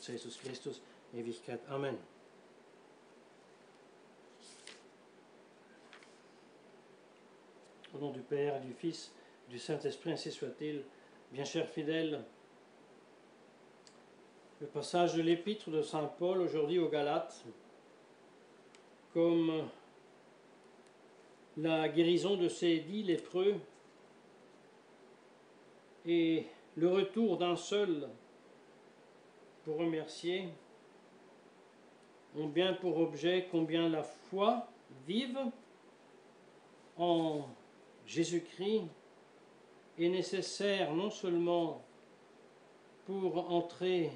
Jesus Christus, Ewigkeit. Amen. Au nom du Père, du Fils, du Saint-Esprit, ainsi soit-il. Bien chers fidèles, le passage de l'épître de Saint Paul aujourd'hui aux Galates, comme la guérison de ces 10 lépreux et le retour d'un seul pour remercier, ont bien pour objet combien la foi vive en Jésus-Christ est nécessaire non seulement pour entrer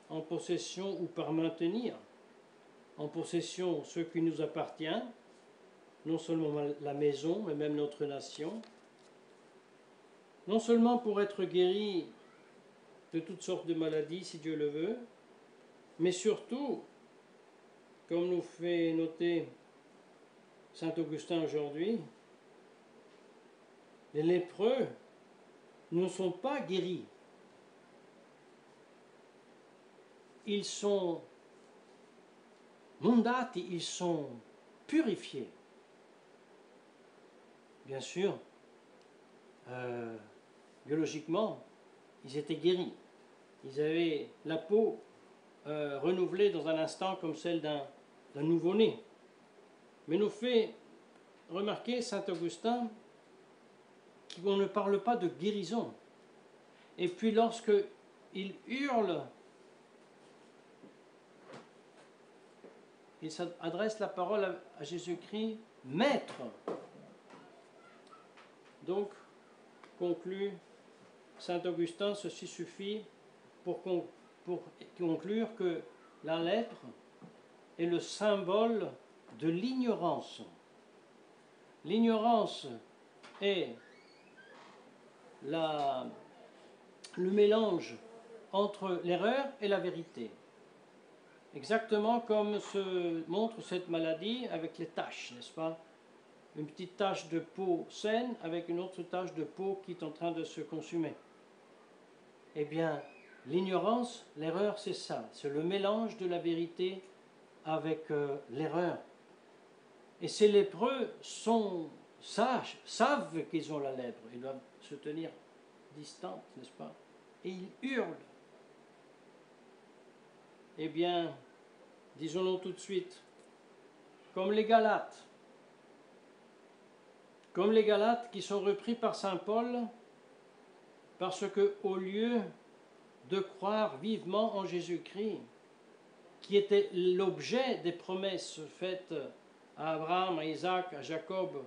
en possession ou par maintenir en possession ce qui nous appartient, non seulement la maison, mais même notre nation, non seulement pour être guéri de toutes sortes de maladies, si Dieu le veut, mais surtout, comme nous fait noter saint Augustin aujourd'hui, les lépreux ne sont pas guéris. Ils sont mondati, ils sont purifiés. Bien sûr, biologiquement, ils étaient guéris. Ils avaient la peau renouvelée dans un instant comme celle d'un nouveau-né. Mais nous fait remarquer saint Augustin qu'on ne parle pas de guérison. Et puis lorsque il hurle, il adresse la parole à Jésus-Christ, Maître. Donc, conclut saint Augustin, ceci suffit pour conclure que la lèpre est le symbole de l'ignorance. L'ignorance est le mélange entre l'erreur et la vérité. Exactement comme se montre cette maladie avec les taches, n'est-ce pas? Une petite tache de peau saine avec une autre tache de peau qui est en train de se consumer. Eh bien, l'ignorance, l'erreur, c'est ça. C'est le mélange de la vérité avec l'erreur. Et ces lépreux sont sages, savent qu'ils ont la lèpre. Ils doivent se tenir distants, n'est-ce pas? Et ils hurlent. Eh bien, disons-le tout de suite, comme les Galates qui sont repris par saint Paul, parce que au lieu de croire vivement en Jésus-Christ, qui était l'objet des promesses faites à Abraham, à Isaac, à Jacob,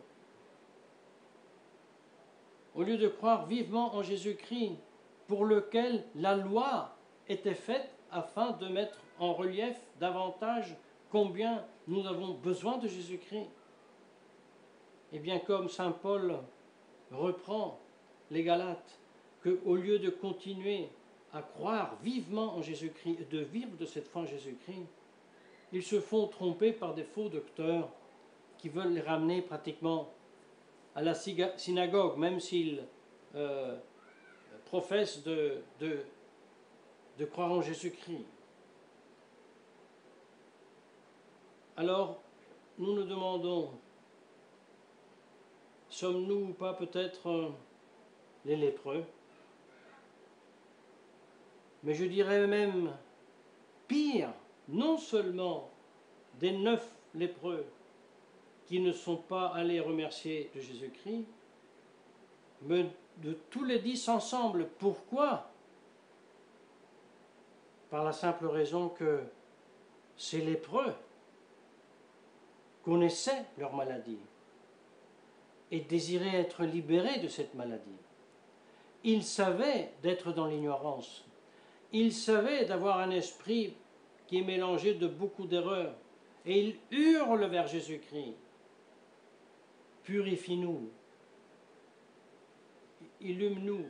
au lieu de croire vivement en Jésus-Christ, pour lequel la loi était faite afin de mettre en relief davantage combien nous avons besoin de Jésus-Christ. Et bien comme saint Paul reprend les Galates, qu'au lieu de continuer à croire vivement en Jésus-Christ et de vivre de cette foi en Jésus-Christ, ils se font tromper par des faux docteurs qui veulent les ramener pratiquement à la synagogue, même s'ils professent de croire en Jésus-Christ. Alors, nous nous demandons, sommes-nous pas peut-être les lépreux? Mais je dirais même pire, non seulement des 9 lépreux qui ne sont pas allés remercier de Jésus-Christ, mais de tous les 10 ensemble. Pourquoi? Par la simple raison que ces lépreux connaissaient leur maladie et désiraient être libérés de cette maladie. Ils savaient d'être dans l'ignorance. Ils savaient d'avoir un esprit qui est mélangé de beaucoup d'erreurs. Et ils hurlent vers Jésus-Christ. Purifie-nous. Illume-nous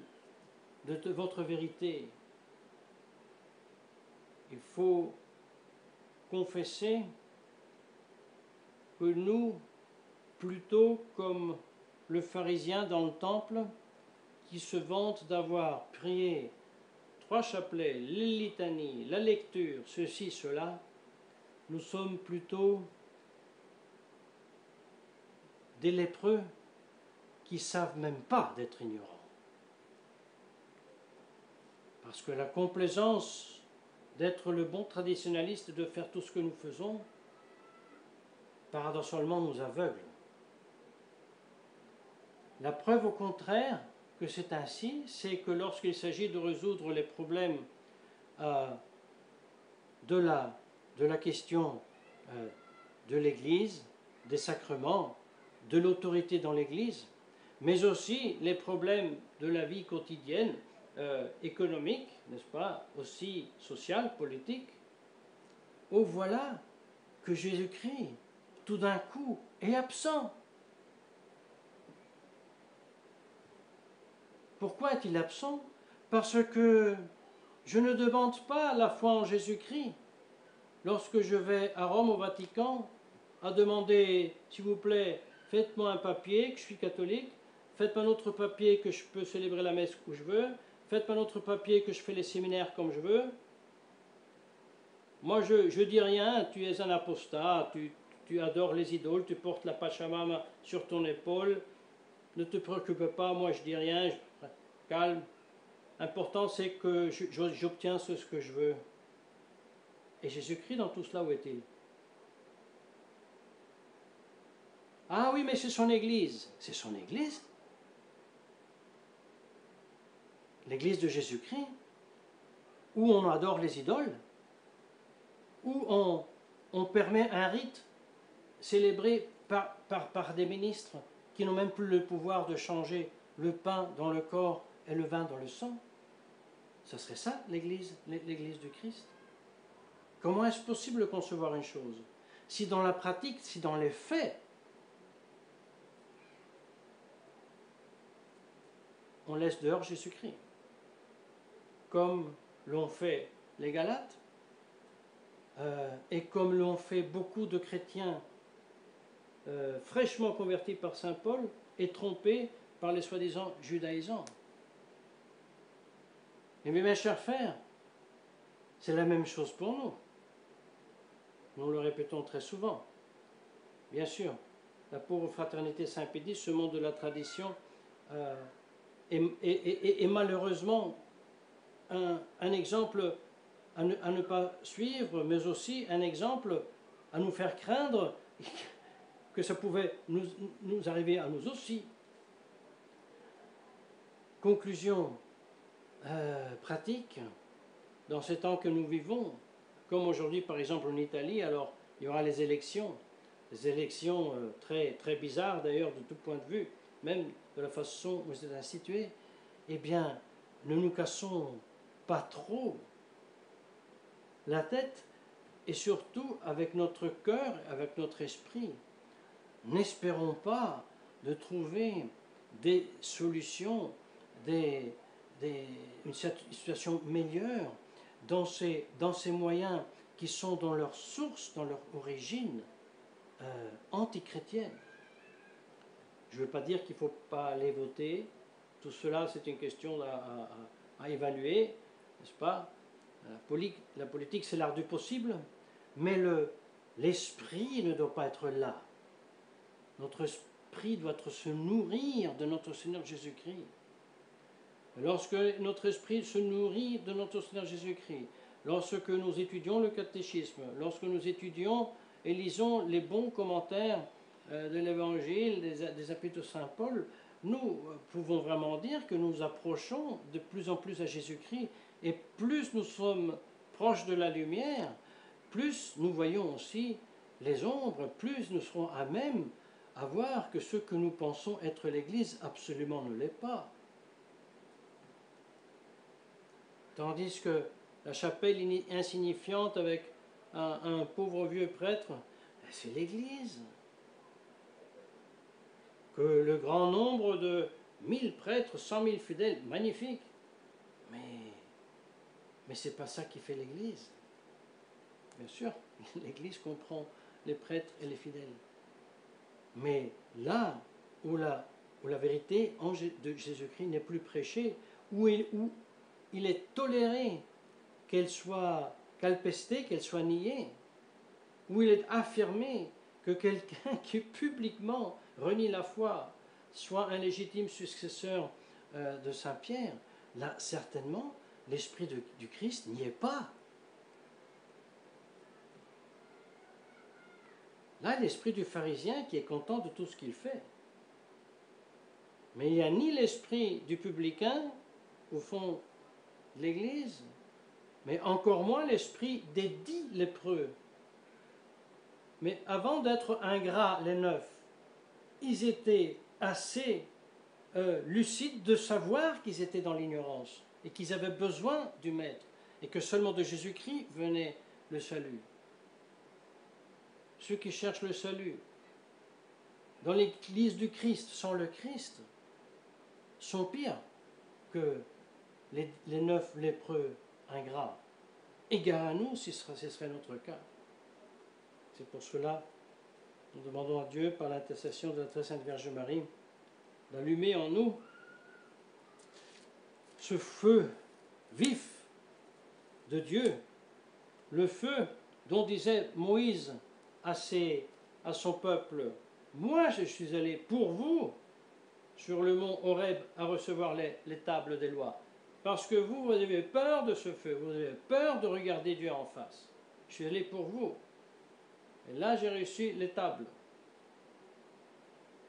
de votre vérité. Il faut confesser que nous, plutôt comme le pharisien dans le temple, qui se vante d'avoir prié 3 chapelets, les litanies, la lecture, ceci, cela, nous sommes plutôt des lépreux qui ne savent même pas d'être ignorants. Parce que la complaisance d'être le bon traditionnaliste, de faire tout ce que nous faisons, paradoxalement nous aveugle. La preuve au contraire que c'est ainsi, c'est que lorsqu'il s'agit de résoudre les problèmes de la question de l'Église, des sacrements, de l'autorité dans l'Église, mais aussi les problèmes de la vie quotidienne, économique, n'est-ce pas, aussi sociale, politique, oh voilà que Jésus-Christ, tout d'un coup, est absent. Pourquoi est-il absent? Parce que je ne demande pas la foi en Jésus-Christ. Lorsque je vais à Rome, au Vatican, à demander, s'il vous plaît, faites-moi un papier que je suis catholique, faites-moi un autre papier que je peux célébrer la messe où je veux, faites-moi un autre papier que je fais les séminaires comme je veux. Moi, je dis rien, tu es un apostat, tu adores les idoles, tu portes la Pachamama sur ton épaule, ne te préoccupe pas, moi je dis rien, calme. L'important c'est que j'obtiens ce que je veux. Et Jésus-Christ dans tout cela, où est-il? Ah oui, mais c'est son Église. C'est son Église. L'Église de Jésus-Christ, où on adore les idoles, où on permet un rite célébré par des ministres qui n'ont même plus le pouvoir de changer le pain dans le corps et le vin dans le sang. Ce serait ça, l'Église du Christ. Comment est-ce possible de concevoir une chose? Si dans la pratique, si dans les faits, on laisse dehors Jésus-Christ, comme l'ont fait les Galates, et comme l'ont fait beaucoup de chrétiens fraîchement convertis par saint Paul et trompés par les soi-disant judaïsants. Mais mes chers frères, c'est la même chose pour nous. Nous le répétons très souvent. Bien sûr, la pauvre fraternité Saint-Pédis, ce monde de la tradition, est malheureusement un exemple à ne pas suivre, mais aussi un exemple à nous faire craindre que ça pouvait nous arriver à nous aussi. Conclusion pratique, dans ces temps que nous vivons, comme aujourd'hui par exemple en Italie, alors il y aura les élections très, très bizarres d'ailleurs de tout point de vue, même de la façon où c'est institué, eh bien, ne nous cassons pas trop la tête, et surtout avec notre cœur, avec notre esprit, n'espérons pas de trouver des solutions, une situation meilleure dans ces moyens qui sont dans leur source, dans leur origine antichrétienne. Je ne veux pas dire qu'il ne faut pas aller voter, tout cela c'est une question à évaluer, n'est-ce pas? La politique c'est l'art du possible, mais l'esprit ne doit pas être là. Notre esprit doit se nourrir de notre Seigneur Jésus-Christ. Lorsque notre esprit se nourrit de notre Seigneur Jésus-Christ, lorsque nous étudions le catéchisme, lorsque nous étudions et lisons les bons commentaires de l'Évangile, des épîtres de Saint Paul, nous pouvons vraiment dire que nous approchons de plus en plus à Jésus-Christ, et plus nous sommes proches de la lumière, plus nous voyons aussi les ombres, plus nous serons à même à voir que ce que nous pensons être l'Église absolument ne l'est pas. Tandis que la chapelle insignifiante avec un pauvre vieux prêtre, c'est l'Église. Que le grand nombre de 1000 prêtres, 100 000 fidèles, magnifique. Mais ce n'est pas ça qui fait l'Église. Bien sûr, l'Église comprend les prêtres et les fidèles. Mais là où la vérité de Jésus-Christ n'est plus prêchée, où il est toléré qu'elle soit calpestée, qu'elle soit niée, où il est affirmé que quelqu'un qui publiquement renie la foi soit un légitime successeur de Saint Pierre, là certainement l'esprit du Christ n'y est pas. Là, l'esprit du pharisien qui est content de tout ce qu'il fait. Mais il n'y a ni l'esprit du publicain au fond de l'Église, mais encore moins l'esprit des dits lépreux. Mais avant d'être ingrats, les 9, ils étaient assez lucides de savoir qu'ils étaient dans l'ignorance et qu'ils avaient besoin du Maître et que seulement de Jésus-Christ venait le salut. Ceux qui cherchent le salut dans l'Église du Christ sans le Christ sont pires que les 9 lépreux ingrats. Égare à nous si ce serait notre cas. C'est pour cela que nous demandons à Dieu, par l'intercession de la très sainte Vierge Marie, d'allumer en nous ce feu vif de Dieu, le feu dont disait Moïse à son peuple, « Moi je suis allé pour vous sur le mont Horeb à recevoir les tables des lois, parce que vous avez peur de ce feu, vous avez peur de regarder Dieu en face. Je suis allé pour vous. Et là j'ai reçu les tables. »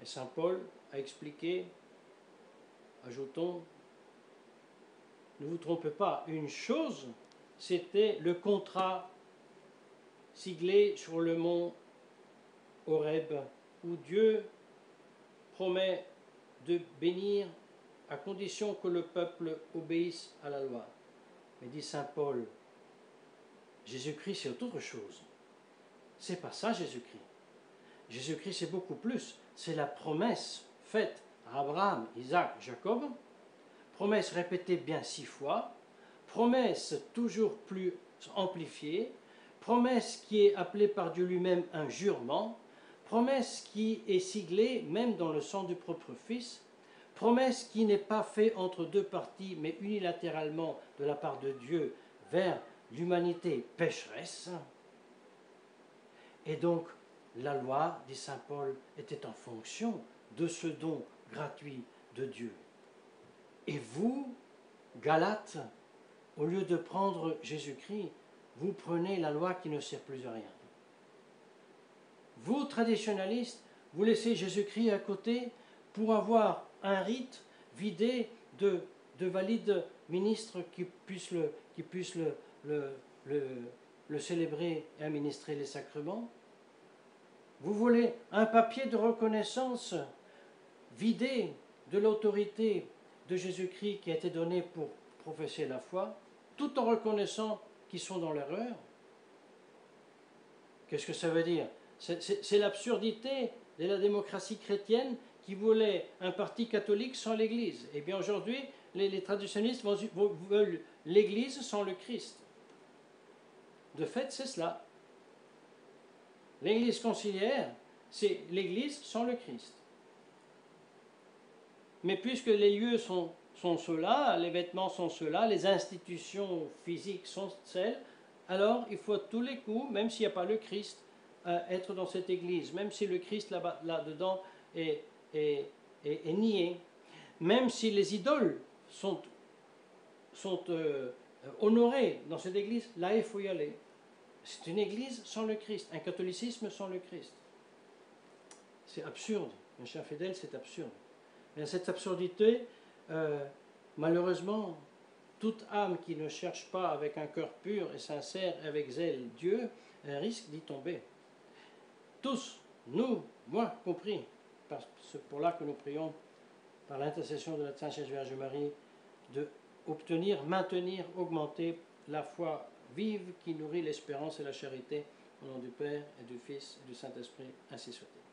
Et saint Paul a expliqué, ajoutons, ne vous trompez pas, une chose, c'était le contrat siglé sur le mont Horeb, où Dieu promet de bénir à condition que le peuple obéisse à la loi. Mais dit saint Paul, Jésus-Christ c'est autre chose. C'est pas ça Jésus-Christ. Jésus-Christ c'est beaucoup plus. C'est la promesse faite à Abraham, Isaac, Jacob, promesse répétée bien 6 fois, promesse toujours plus amplifiée, promesse qui est appelée par Dieu lui-même un jurement, promesse qui est siglée même dans le sang du propre Fils, promesse qui n'est pas faite entre 2 parties, mais unilatéralement de la part de Dieu vers l'humanité pécheresse. Et donc, la loi, dit saint Paul, était en fonction de ce don gratuit de Dieu. Et vous, Galates, au lieu de prendre Jésus-Christ, vous prenez la loi qui ne sert plus à rien. Vous, traditionalistes, vous laissez Jésus-Christ à côté pour avoir un rite vidé de valides ministres qui puissent le célébrer et administrer les sacrements. Vous voulez un papier de reconnaissance vidé de l'autorité de Jésus-Christ qui a été donné pour professer la foi, tout en reconnaissant qu'ils sont dans l'erreur. Qu'est-ce que ça veut dire? C'est l'absurdité de la démocratie chrétienne qui voulait un parti catholique sans l'Église. Et bien aujourd'hui, les traditionnistes veulent l'Église sans le Christ. De fait, c'est cela. L'Église conciliaire, c'est l'Église sans le Christ. Mais puisque les lieux sont ceux-là, les vêtements sont ceux-là, les institutions physiques sont celles, alors il faut à tous les coups, même s'il n'y a pas le Christ, être dans cette Église, même si le Christ là-dedans est nié, même si les idoles sont honorées dans cette Église, là il faut y aller. C'est une Église sans le Christ, un catholicisme sans le Christ. C'est absurde, mes chers fidèles, c'est absurde. Mais cette absurdité, malheureusement, toute âme qui ne cherche pas avec un cœur pur et sincère, avec zèle Dieu, risque d'y tomber. Tous, nous, moi compris, c'est pour là que nous prions, par l'intercession de la Sainte Vierge Marie, de obtenir, maintenir, augmenter la foi vive qui nourrit l'espérance et la charité, au nom du Père et du Fils et du Saint-Esprit, ainsi soit-il.